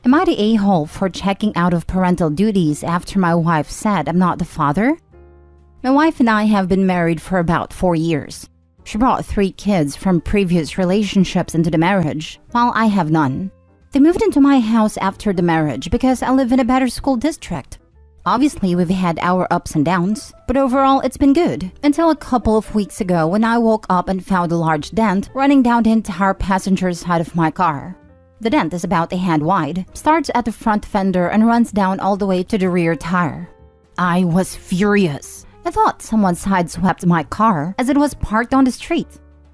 Am I the a-hole for checking out of parental duties after my wife said I'm not the father? My wife and I have been married for about 4 years. She brought 3 kids from previous relationships into the marriage, while I have none. They moved into my house after the marriage because I live in a better school district. Obviously, we've had our ups and downs, but overall it's been good, until a couple of weeks ago when I woke up and found a large dent running down the entire passenger side of my car. The dent is about a hand wide, starts at the front fender and runs down all the way to the rear tire. I was furious. I thought someone sideswept my car as it was parked on the street.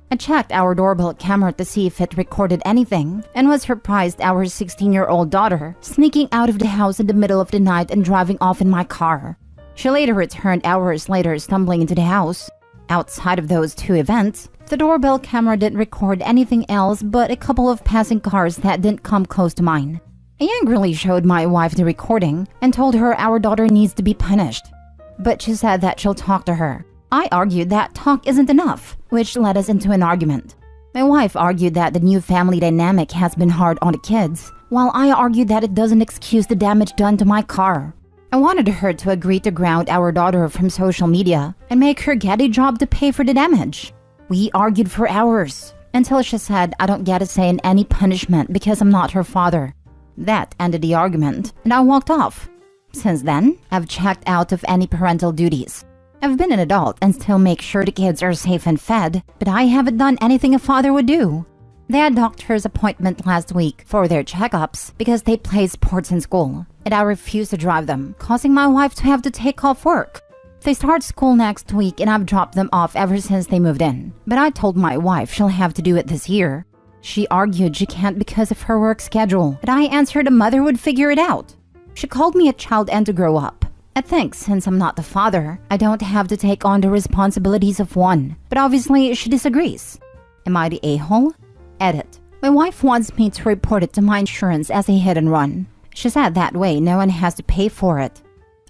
I checked our doorbell camera to see if it recorded anything and was surprised our 16-year-old daughter sneaking out of the house in the middle of the night and driving off in my car. She later returned hours later stumbling into the house. Outside of those 2 events, the doorbell camera didn't record anything else but a couple of passing cars that didn't come close to mine. I angrily showed my wife the recording and told her our daughter needs to be punished. But she said that she'll talk to her. I argued that talk isn't enough, which led us into an argument. My wife argued that the new family dynamic has been hard on the kids, while I argued that it doesn't excuse the damage done to my car. I wanted her to agree to ground our daughter from social media and make her get a job to pay for the damage. We argued for hours, until she said I don't get a say in any punishment because I'm not her father. That ended the argument, and I walked off. Since then, I've checked out of any parental duties. I've been an adult and still make sure the kids are safe and fed, but I haven't done anything a father would do. They had doctor's appointment last week for their checkups because they play sports in school, and I refused to drive them, causing my wife to have to take off work. They start school next week and I've dropped them off ever since they moved in, but I told my wife she'll have to do it this year. She argued she can't because of her work schedule, but I answered a mother would figure it out. She called me a child and to grow up. I think since I'm not the father, I don't have to take on the responsibilities of one, but obviously she disagrees. Am I the a-hole? Edit. My wife wants me to report it to my insurance as a hit and run. She said that way no one has to pay for it.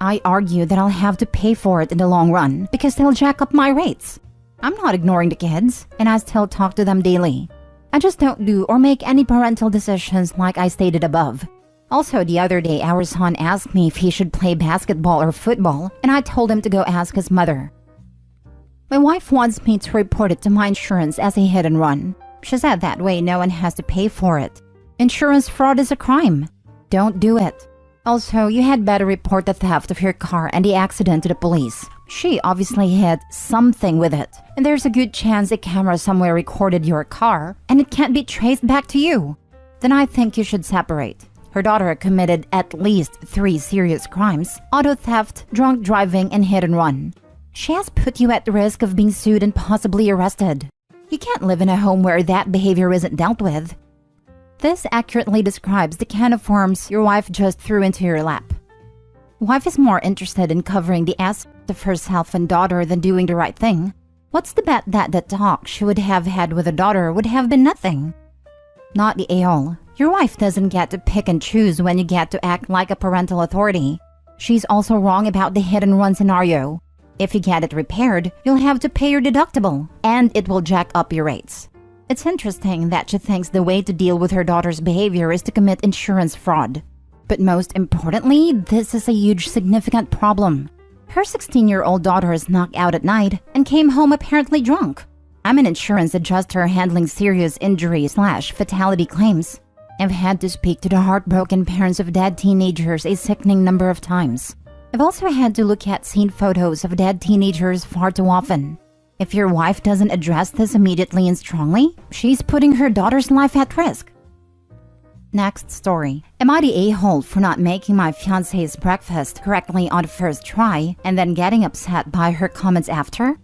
I argue that I'll have to pay for it in the long run because they'll jack up my rates. I'm not ignoring the kids, and I still talk to them daily. I just don't do or make any parental decisions like I stated above. Also, the other day, our son asked me if he should play basketball or football, and I told him to go ask his mother. My wife wants me to report it to my insurance as a hit and run. She said that way no one has to pay for it. Insurance fraud is a crime. Don't do it. Also, you had better report the theft of your car and the accident to the police. She obviously hit something with it, and there's a good chance a camera somewhere recorded your car, and it can't be traced back to you. Then I think you should separate. Her daughter committed at least 3 serious crimes: auto theft, drunk driving, and hit and run. She has put you at risk of being sued and possibly arrested. You can't live in a home where that behavior isn't dealt with. This accurately describes the can of worms your wife just threw into your lap. Wife is more interested in covering the aspect of herself and daughter than doing the right thing. What's the bet that the talk she would have had with a daughter would have been nothing? Not the a-hole. Your wife doesn't get to pick and choose when you get to act like a parental authority. She's also wrong about the hit and run scenario. If you get it repaired, you'll have to pay your deductible, and it will jack up your rates. It's interesting that she thinks the way to deal with her daughter's behavior is to commit insurance fraud. But most importantly, this is a huge significant problem. Her 16-year-old daughter is knocked out at night and came home apparently drunk. I'm an insurance adjuster handling serious injury/fatality claims. I've had to speak to the heartbroken parents of dead teenagers a sickening number of times. I've also had to look at scene photos of dead teenagers far too often. If your wife doesn't address this immediately and strongly, she's putting her daughter's life at risk. Next story. Am I the a-hole for not making my fiancé's breakfast correctly on the first try and then getting upset by her comments after?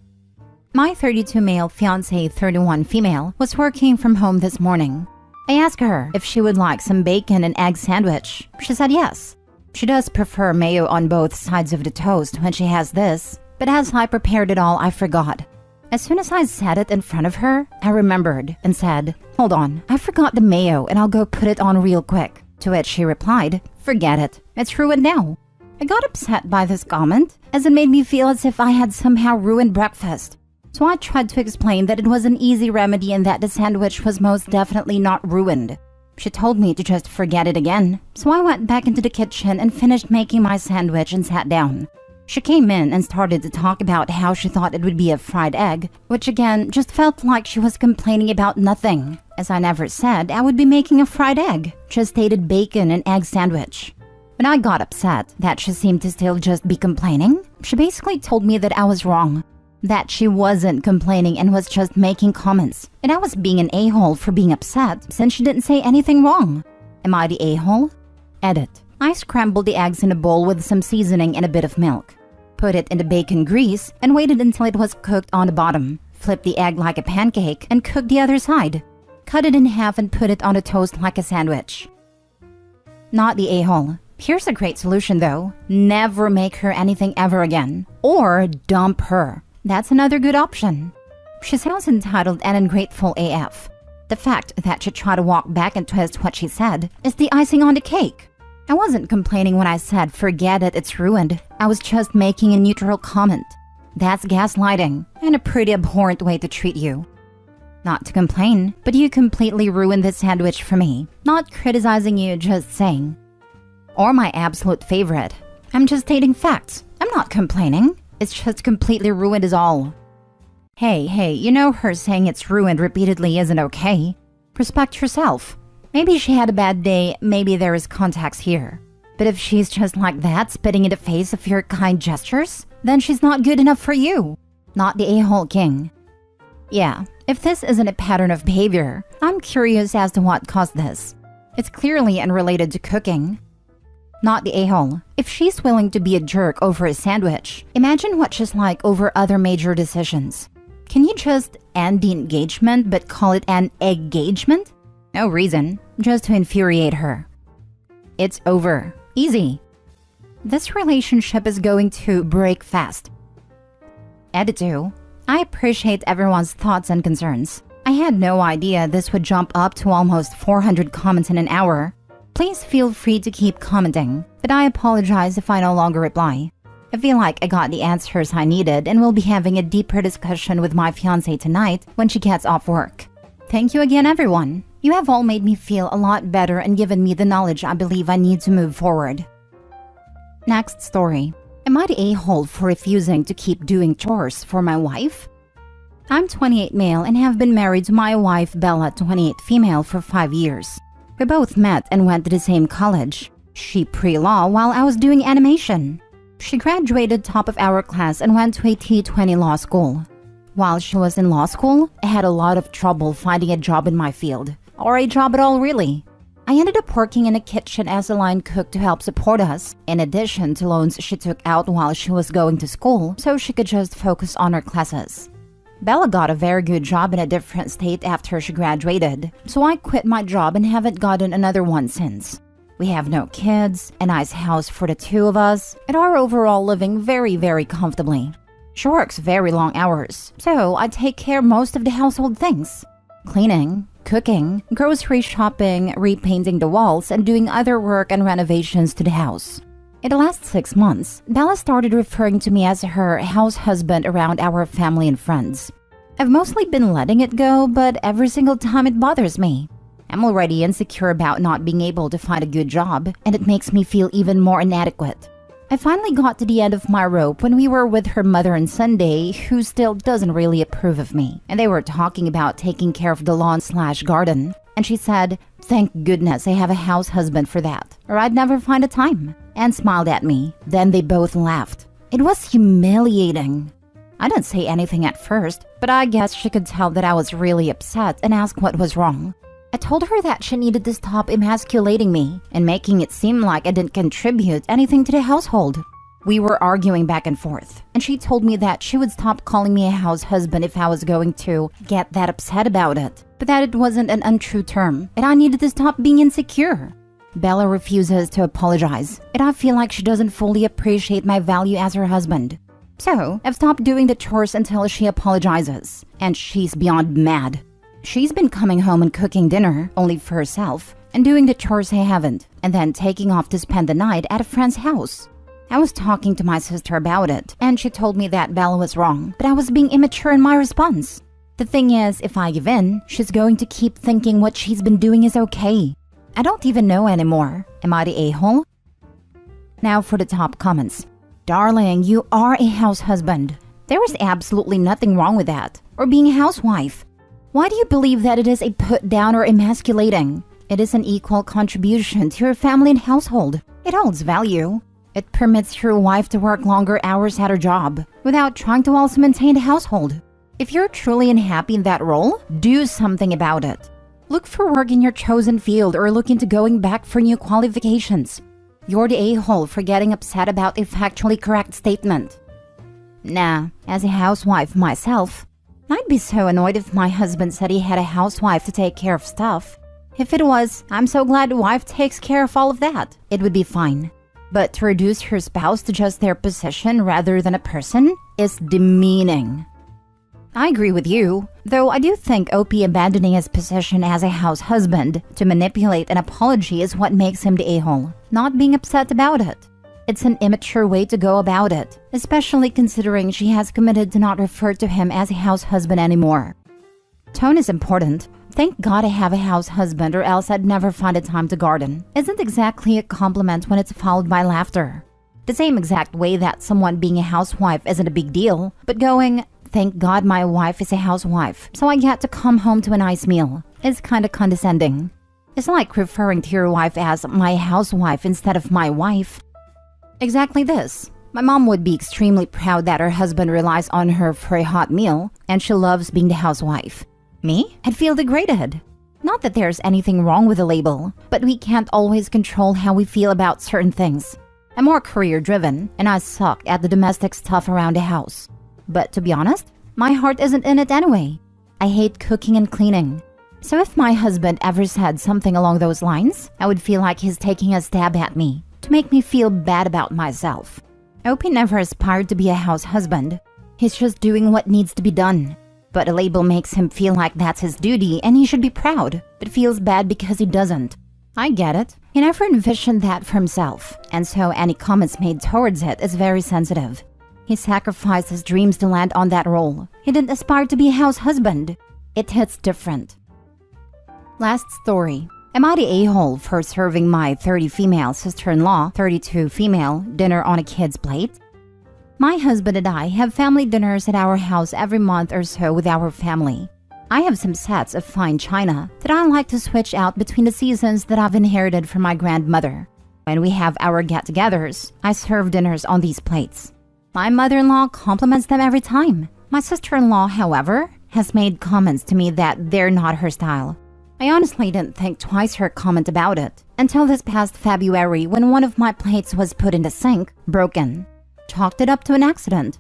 My 32 male fiancé, 31 female, was working from home this morning. I asked her if she would like some bacon and egg sandwich. She said yes. She does prefer mayo on both sides of the toast when she has this, but as I prepared it all, I forgot. As soon as I said it in front of her, I remembered and said, "Hold on, I forgot the mayo and I'll go put it on real quick." To which she replied, "Forget it, it's ruined now." I got upset by this comment, as it made me feel as if I had somehow ruined breakfast. So I tried to explain that it was an easy remedy and that the sandwich was most definitely not ruined. She told me to just forget it again, so I went back into the kitchen and finished making my sandwich and sat down. She came in and started to talk about how she thought it would be a fried egg, which again just felt like she was complaining about nothing, as I never said I would be making a fried egg, just stated bacon and egg sandwich. When I got upset that she seemed to still just be complaining, she basically told me that I was wrong, that she wasn't complaining and was just making comments, and I was being an a-hole for being upset since she didn't say anything wrong. Am I the a-hole? Edit. I scrambled the eggs in a bowl with some seasoning and a bit of milk. Put it in the bacon grease and waited until it was cooked on the bottom. Flipped the egg like a pancake and cooked the other side. Cut it in half and put it on a toast like a sandwich. Not the a-hole. Here's a great solution though. Never make her anything ever again. Or dump her. That's another good option. She sounds entitled and ungrateful AF. The fact that she tried to walk back and twist what she said is the icing on the cake. I wasn't complaining when I said forget it, it's ruined. I was just making a neutral comment. That's gaslighting and a pretty abhorrent way to treat you. Not to complain, but you completely ruined this sandwich for me. Not criticizing you, just saying. Or my absolute favorite. I'm just stating facts. I'm not complaining. It's just completely ruined is all. Hey, you know her saying it's ruined repeatedly isn't okay. Respect yourself. Maybe she had a bad day, maybe there is context here. But if she's just like that, spitting in the face of your kind gestures, then she's not good enough for you. Not the a-hole king. Yeah, if this isn't a pattern of behavior, I'm curious as to what caused this. It's clearly unrelated to cooking. Not the a-hole. If she's willing to be a jerk over a sandwich, imagine what she's like over other major decisions. Can you just end the engagement but call it an engagement? No reason, just to infuriate her. It's over. Easy. This relationship is going to break fast. Edit 2. I appreciate everyone's thoughts and concerns. I had no idea this would jump up to almost 400 comments in an hour. Please feel free to keep commenting, but I apologize if I no longer reply. I feel like I got the answers I needed and will be having a deeper discussion with my fiancé tonight when she gets off work. Thank you again, everyone. You have all made me feel a lot better and given me the knowledge I believe I need to move forward. Next story. Am I the a-hole for refusing to keep doing chores for my wife? I'm 28 male and have been married to my wife Bella, 28 female, for 5 years. We both met and went to the same college. She pre-law while I was doing animation. She graduated top of our class and went to a T20 law school. While she was in law school, I had a lot of trouble finding a job in my field. Or a job at all, really. I ended up working in a kitchen as a line cook to help support us, in addition to loans she took out while she was going to school so she could just focus on her classes. Bella got a very good job in a different state after she graduated, so I quit my job and haven't gotten another one since. We have no kids, a nice house for the two of us, and are overall living very, very comfortably. She works very long hours, so I take care of most of the household things. Cleaning, cooking, grocery shopping, repainting the walls, and doing other work and renovations to the house. In the last 6 months, Bella started referring to me as her house husband around our family and friends. I've mostly been letting it go, but every single time it bothers me. I'm already insecure about not being able to find a good job, and it makes me feel even more inadequate. I finally got to the end of my rope when we were with her mother on Sunday, who still doesn't really approve of me, and they were talking about taking care of the lawn/garden, and she said, "Thank goodness I have a house husband for that, or I'd never find a time," and smiled at me. Then they both laughed. It was humiliating. I didn't say anything at first, but I guess she could tell that I was really upset and asked what was wrong. I told her that she needed to stop emasculating me and making it seem like I didn't contribute anything to the household. We were arguing back and forth, and she told me that she would stop calling me a house husband if I was going to get that upset about it, but that it wasn't an untrue term, and I needed to stop being insecure. Bella refuses to apologize, and I feel like she doesn't fully appreciate my value as her husband. So, I've stopped doing the chores until she apologizes, and she's beyond mad. She's been coming home and cooking dinner, only for herself, and doing the chores I haven't, and then taking off to spend the night at a friend's house. I was talking to my sister about it, and she told me that Bella was wrong, but I was being immature in my response. The thing is, if I give in, she's going to keep thinking what she's been doing is okay. I don't even know anymore. Am I the a-hole? Now for the top comments. Darling, you are a house husband. There is absolutely nothing wrong with that. Or being a housewife. Why do you believe that it is a put down or emasculating? It is an equal contribution to your family and household. It holds value. It permits your wife to work longer hours at her job without trying to also maintain the household. If you're truly unhappy in that role, do something about it. Look for work in your chosen field or look into going back for new qualifications. You're the a-hole for getting upset about a factually correct statement. Nah, as a housewife myself, I'd be so annoyed if my husband said he had a housewife to take care of stuff. If it was, I'm so glad the wife takes care of all of that. It would be fine. But to reduce her spouse to just their position rather than a person is demeaning. I agree with you, though I do think OP abandoning his position as a house husband to manipulate an apology is what makes him the a-hole, not being upset about it. It's an immature way to go about it, especially considering she has committed to not refer to him as a house husband anymore. Tone is important. Thank God I have a house husband or else I'd never find a time to garden. Isn't exactly a compliment when it's followed by laughter. The same exact way that someone being a housewife isn't a big deal, but going, thank God my wife is a housewife, so I get to come home to a nice meal, is kinda condescending. It's like referring to your wife as my housewife instead of my wife. Exactly this. My mom would be extremely proud that her husband relies on her for a hot meal, and she loves being the housewife. Me? I'd feel degraded. Not that there's anything wrong with the label, but we can't always control how we feel about certain things. I'm more career-driven, and I suck at the domestic stuff around the house. But to be honest, my heart isn't in it anyway. I hate cooking and cleaning. So if my husband ever said something along those lines, I would feel like he's taking a stab at me to make me feel bad about myself. Opie never aspired to be a house husband. He's just doing what needs to be done. But a label makes him feel like that's his duty and he should be proud, but feels bad because he doesn't. I get it. He never envisioned that for himself, and so any comments made towards it is very sensitive. He sacrificed his dreams to land on that role. He didn't aspire to be a house husband. It hits different. Last story. Am I the a-hole for serving my 30 female sister-in-law, 32 female, dinner on a kid's plate? My husband and I have family dinners at our house every month or so with our family. I have some sets of fine china that I like to switch out between the seasons that I've inherited from my grandmother. When we have our get-togethers, I serve dinners on these plates. My mother-in-law compliments them every time. My sister-in-law, however, has made comments to me that they're not her style. I honestly didn't think twice her comment about it until this past February when one of my plates was put in the sink, broken. Chalked it up to an accident.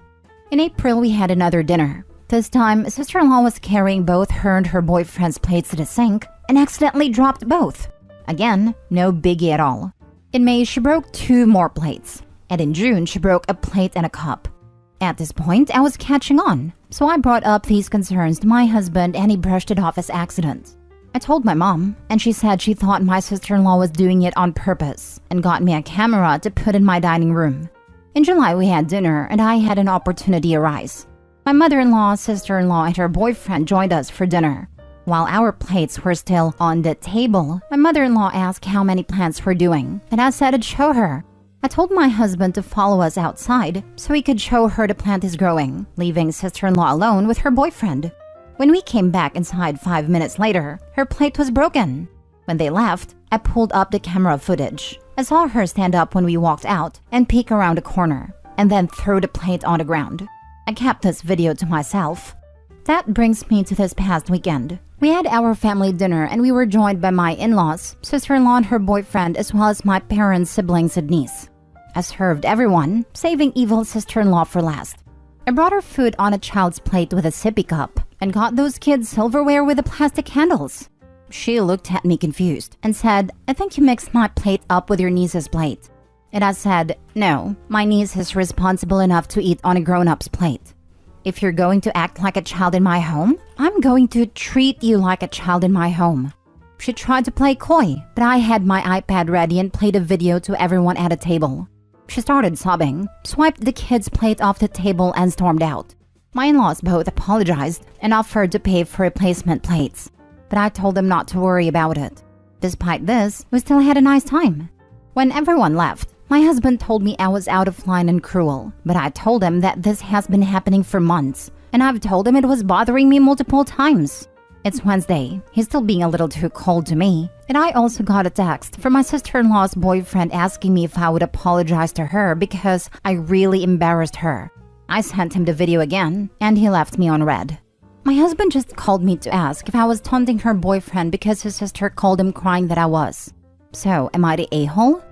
In April, we had another dinner. This time, sister-in-law was carrying both her and her boyfriend's plates to the sink and accidentally dropped both. Again, no biggie at all. In May, she broke 2 more plates. And in June, she broke a plate and a cup. At this point, I was catching on, so I brought up these concerns to my husband and he brushed it off as accident. I told my mom, and she said she thought my sister-in-law was doing it on purpose and got me a camera to put in my dining room. In July, we had dinner and I had an opportunity arise. My mother-in-law, sister-in-law, and her boyfriend joined us for dinner. While our plates were still on the table, my mother-in-law asked how many plants we're doing, and I said I'd show her. I told my husband to follow us outside so he could show her the plant is growing, leaving sister-in-law alone with her boyfriend. When we came back inside 5 minutes later, her plate was broken. When they left, I pulled up the camera footage. I saw her stand up when we walked out and peek around a corner, and then throw the plate on the ground. I kept this video to myself. That brings me to this past weekend. We had our family dinner and we were joined by my in-laws, sister-in-law and her boyfriend, as well as my parents, siblings, and niece. I served everyone, saving evil sister-in-law for last. I brought her food on a child's plate with a sippy cup and got those kids silverware with the plastic handles. She looked at me confused and said, I think you mixed my plate up with your niece's plate. And I said, no, my niece is responsible enough to eat on a grown-up's plate. If you're going to act like a child in my home, I'm going to treat you like a child in my home. She tried to play coy, but I had my iPad ready and played a video to everyone at a table. She started sobbing, swiped the kid's plate off the table and stormed out. My in-laws both apologized and offered to pay for replacement plates, but I told them not to worry about it. Despite this, we still had a nice time. When everyone left, my husband told me I was out of line and cruel, but I told him that this has been happening for months, and I've told him it was bothering me multiple times. It's Wednesday. He's still being a little too cold to me, and I also got a text from my sister-in-law's boyfriend asking me if I would apologize to her because I really embarrassed her. I sent him the video again, and he left me on red. My husband just called me to ask if I was taunting her boyfriend because his sister called him crying that I was. So, am I the a-hole?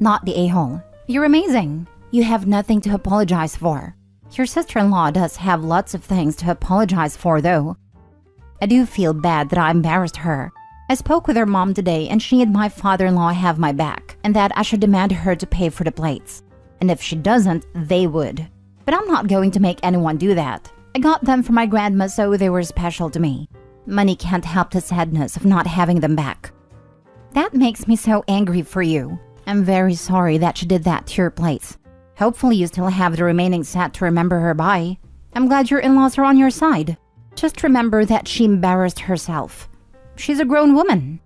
Not the a-hole. You're amazing. You have nothing to apologize for. Your sister-in-law does have lots of things to apologize for, though. I do feel bad that I embarrassed her. I spoke with her mom today, and she and my father-in-law have my back, and that I should demand her to pay for the plates. And if she doesn't, they would. But I'm not going to make anyone do that. I got them from my grandma, so they were special to me. Money can't help the sadness of not having them back. That makes me so angry for you. I'm very sorry that she did that to your plates. Hopefully you still have the remaining set to remember her by. I'm glad your in-laws are on your side. Just remember that she embarrassed herself. She's a grown woman.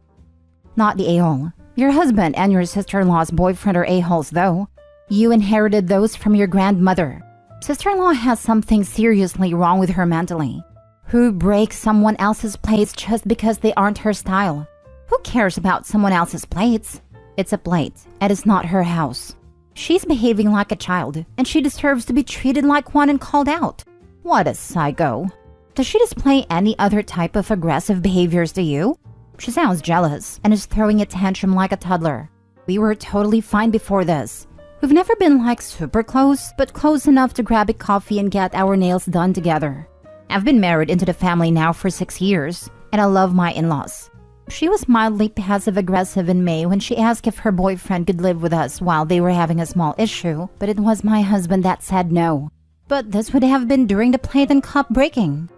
Not the a-hole. Your husband and your sister-in-law's boyfriend are a-holes, though. You inherited those from your grandmother. Sister-in-law has something seriously wrong with her mentally. Who breaks someone else's plates just because they aren't her style? Who cares about someone else's plates? It's a plate, and it's not her house. She's behaving like a child, and she deserves to be treated like one and called out. What a psycho. Does she display any other type of aggressive behaviors to you? She sounds jealous and is throwing a tantrum like a toddler. We were totally fine before this. We've never been like super close, but close enough to grab a coffee and get our nails done together. I've been married into the family now for 6 years, and I love my in-laws. She was mildly passive-aggressive in May when she asked if her boyfriend could live with us while they were having a small issue, but it was my husband that said no. But this would have been during the plate and cup breaking.